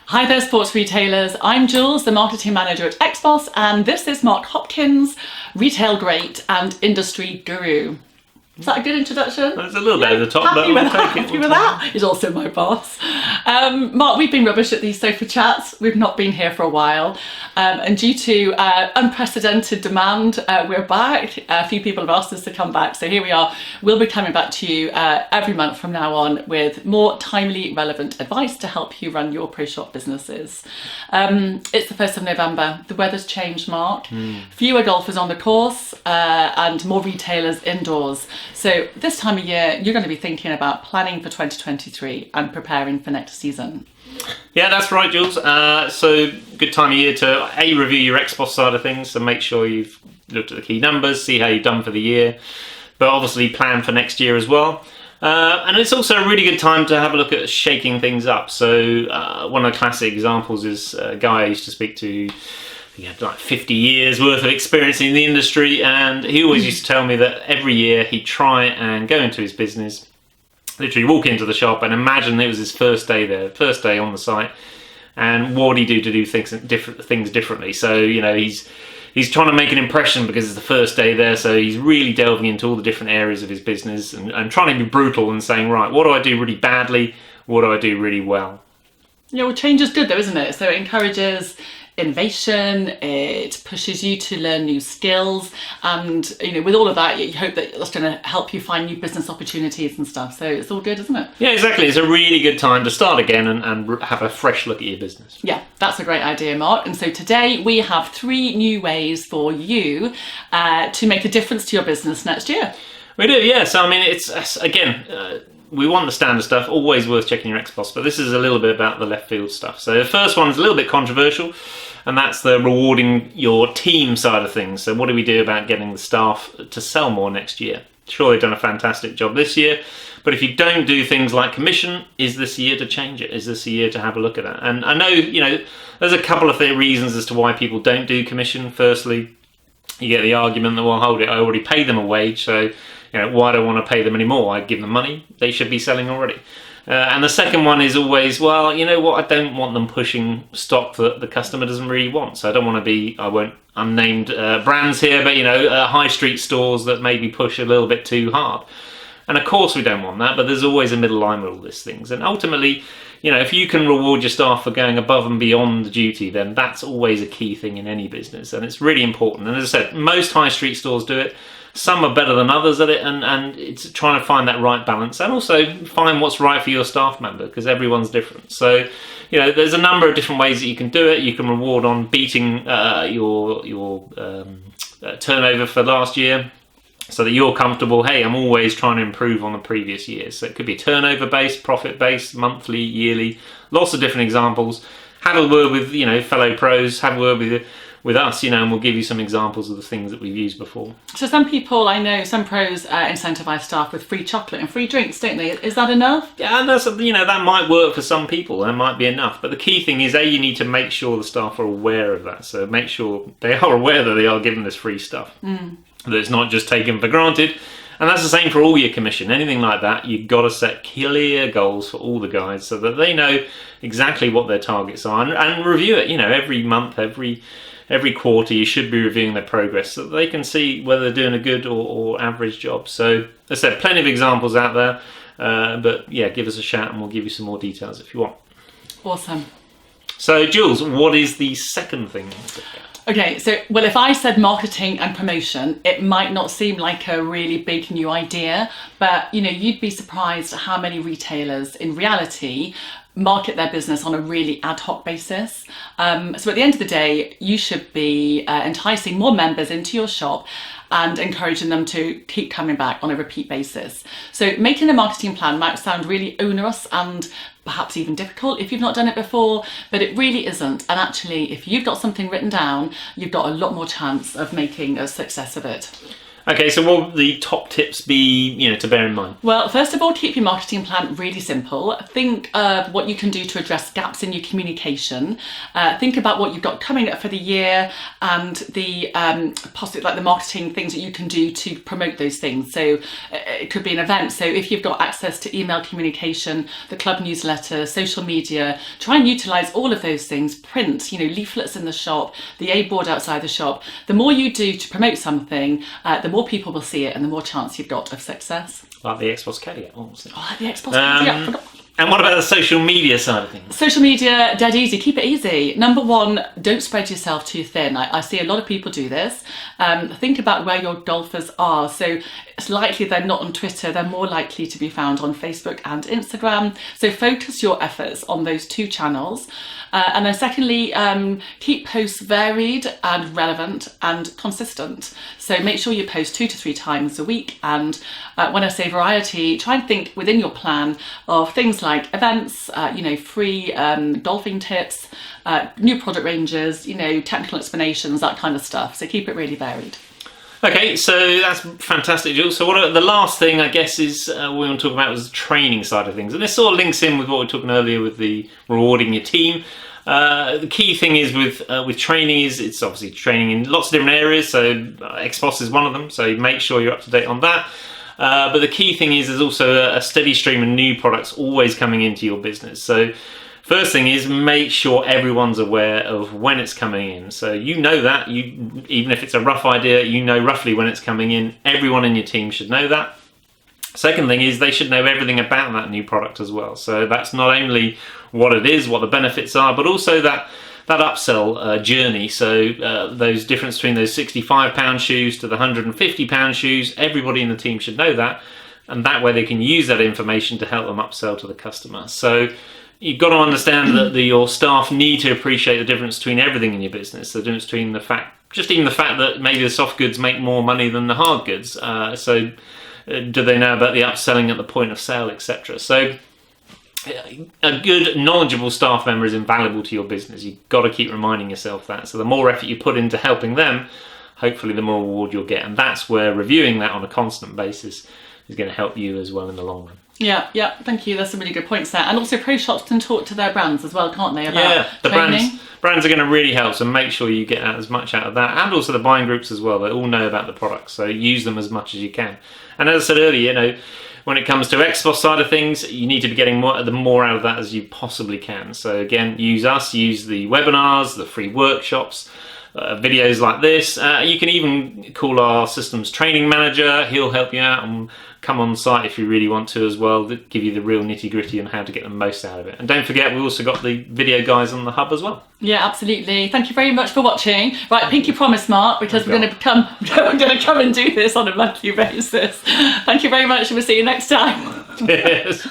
Hi there, sports retailers. I'm Jules, the marketing manager at Xboss, and this is Mark Hopkins, retail great and industry guru. Is that a good introduction? It's a little bit over the top, but we'll take it. Happy with that? He's also my boss. Mark, we've been rubbish at these sofa chats. We've not been here for a while. And due to unprecedented demand, we're back. A few people have asked us to come back. So here we are. We'll be coming back to you every month from now on with more timely, relevant advice to help you run your pro shop businesses. It's the 1st of November. The weather's changed, Mark. Fewer golfers on the course and more retailers indoors. So this time of year, you're going to be thinking about planning for 2023 and preparing for next season. Yeah, that's right, Jules. So good time of year to review your Xboss side of things, so make sure you've looked at the key numbers, see how you've done for the year, but obviously plan for next year as well. And it's also a really good time to have a look at shaking things up. So one of the classic examples is a guy I used to speak to. He had like 50 years worth of experience in the industry, and he always used to tell me that every year he'd try and go into his business, literally walk into the shop and imagine it was his first day there, first day on the site, and what would he do to do things differently. So, you know, he's trying to make an impression because it's the first day there, so he's really delving into all the different areas of his business and trying to be brutal and saying, right, what do I do really badly? What do I do really well? Yeah, well, change is good though, isn't it? So it encourages innovation, it pushes you to learn new skills, and you know, with all of that, you hope that that's going to help you find new business opportunities and stuff. So it's all good, isn't it? Yeah, exactly. It's a really good time to start again and have a fresh look at your business. Yeah, that's a great idea, Mark. And so today we have 3 new ways for you to make a difference to your business next year. We do, yeah. So I mean, it's again. We want the standard stuff, always worth checking your Xboss, but this is a little bit about the left field stuff. So the first one is a little bit controversial, and that's the rewarding your team side of things. So what do we do about getting the staff to sell more next year? Sure, they've done a fantastic job this year, but if you don't do things like commission, is this the year to change it? Is this the year to have a look at that? And I know, you know, there's a couple of reasons as to why people don't do commission. Firstly, you get the argument that, well, hold it, I already paid them a wage, so you know, why do I want to pay them anymore? I give them money, they should be selling already. And the second one is always, well, you know what, I don't want them pushing stock that the customer doesn't really want. So I don't want to be, I won't unnamed brands here, but you know, high street stores that maybe push a little bit too hard. And of course we don't want that, but there's always a middle line with all these things. And ultimately, you know, if you can reward your staff for going above and beyond the duty, then that's always a key thing in any business. And it's really important. And as I said, most high street stores do it. Some are better than others at it, and it's trying to find that right balance, and also find what's right for your staff member, because everyone's different. So, you know, there's a number of different ways that you can do it. You can reward on beating your turnover for last year, so that you're comfortable. Hey, I'm always trying to improve on the previous year. So it could be turnover-based, profit-based, monthly, yearly, lots of different examples. Have a word with, you know, fellow pros. Have a word with us, you know, and we'll give you some examples of the things that we've used before. So some people, I know, some pros incentivise staff with free chocolate and free drinks, don't they? Is that enough? Yeah, and that's, you know, that might work for some people. That might be enough. But the key thing is, you need to make sure the staff are aware of that. So make sure they are aware that they are given this free stuff. That it's not just taken for granted. And that's the same for all your commission. Anything like that, you've got to set clear goals for all the guys so that they know exactly what their targets are, and review it, you know, every month, every quarter. You should be reviewing their progress so that they can see whether they're doing a good or average job. So as I said, plenty of examples out there, but yeah, give us a shout and we'll give you some more details if you want. Awesome. So Jules, what is the second thing? Okay, so, well, if I said marketing and promotion, it might not seem like a really big new idea, but, you know, you'd be surprised at how many retailers in reality market their business on a really ad hoc basis. So at the end of the day, you should be enticing more members into your shop and encouraging them to keep coming back on a repeat basis. So making a marketing plan might sound really onerous and perhaps even difficult if you've not done it before, but it really isn't. And actually, if you've got something written down, you've got a lot more chance of making a success of it. Okay, so what would the top tips be, to bear in mind? Well, first of all, keep your marketing plan really simple. Think of what you can do to address gaps in your communication. Think about what you've got coming up for the year and the possibly like the marketing things that you can do to promote those things. So it could be an event. So if you've got access to email communication, the club newsletter, social media, try and utilize all of those things. Print, leaflets in the shop, the A board outside the shop. The more you do to promote something, the more people will see it and the more chance you've got of success. Like the Xbox caveat, obviously. Oh, like the Xbox caveat, I forgot. And what about the social media side of things? Social media, dead easy. Keep it easy. Number one, don't spread yourself too thin. I see a lot of people do this. Think about where your golfers are. So it's likely they're not on Twitter. They're more likely to be found on Facebook and Instagram. So focus your efforts on those two channels. And then secondly, keep posts varied and relevant and consistent. So make sure you post 2 to 3 times a week. And when I say variety, try and think within your plan of things like events, free golfing tips, new product ranges, technical explanations, that kind of stuff. So keep it really varied. Okay, so that's fantastic, Jules. So the last thing, I guess, is we want to talk about is the training side of things. And this sort of links in with what we were talking earlier with the rewarding your team. The key thing is with training is it's obviously training in lots of different areas. So XBOSS is one of them. So make sure you're up to date on that. But the key thing is there's also a steady stream of new products always coming into your business. So first thing is make sure everyone's aware of when it's coming in. So that, even if it's a rough idea, roughly when it's coming in. Everyone in your team should know that. Second thing is they should know everything about that new product as well. So that's not only what it is, what the benefits are, but also that upsell journey. So those difference between those £65 shoes to the £150 shoes, everybody in the team should know that. And that way they can use that information to help them upsell to the customer. So you've got to understand that your staff need to appreciate the difference between everything in your business. The difference between the fact that maybe the soft goods make more money than the hard goods. So do they know about the upselling at the point of sale, etc. So a good, knowledgeable staff member is invaluable to your business. You've got to keep reminding yourself that. So the more effort you put into helping them, hopefully the more reward you'll get. And that's where reviewing that on a constant basis is going to help you as well in the long run. Yeah, thank you. There's some really good points there. And also pro shops can talk to their brands as well, can't they? About the training. brands are going to really help, so make sure you get as much out of that. And also the buying groups as well. They all know about the products, so use them as much as you can. And as I said earlier, when it comes to XBOSS side of things, you need to be getting more out of that as you possibly can. So again, use us, use the webinars, the free workshops, videos like this. You can even call our systems training manager. He'll help you out and come on site if you really want to as well, to give you the real nitty gritty on how to get the most out of it. And don't forget, we've also got the video guys on the hub as well. Yeah, absolutely. Thank you very much for watching. Right, pinky promise, Mark, because we're going to come and do this on a monthly basis. Thank you very much, and we'll see you next time. Cheers.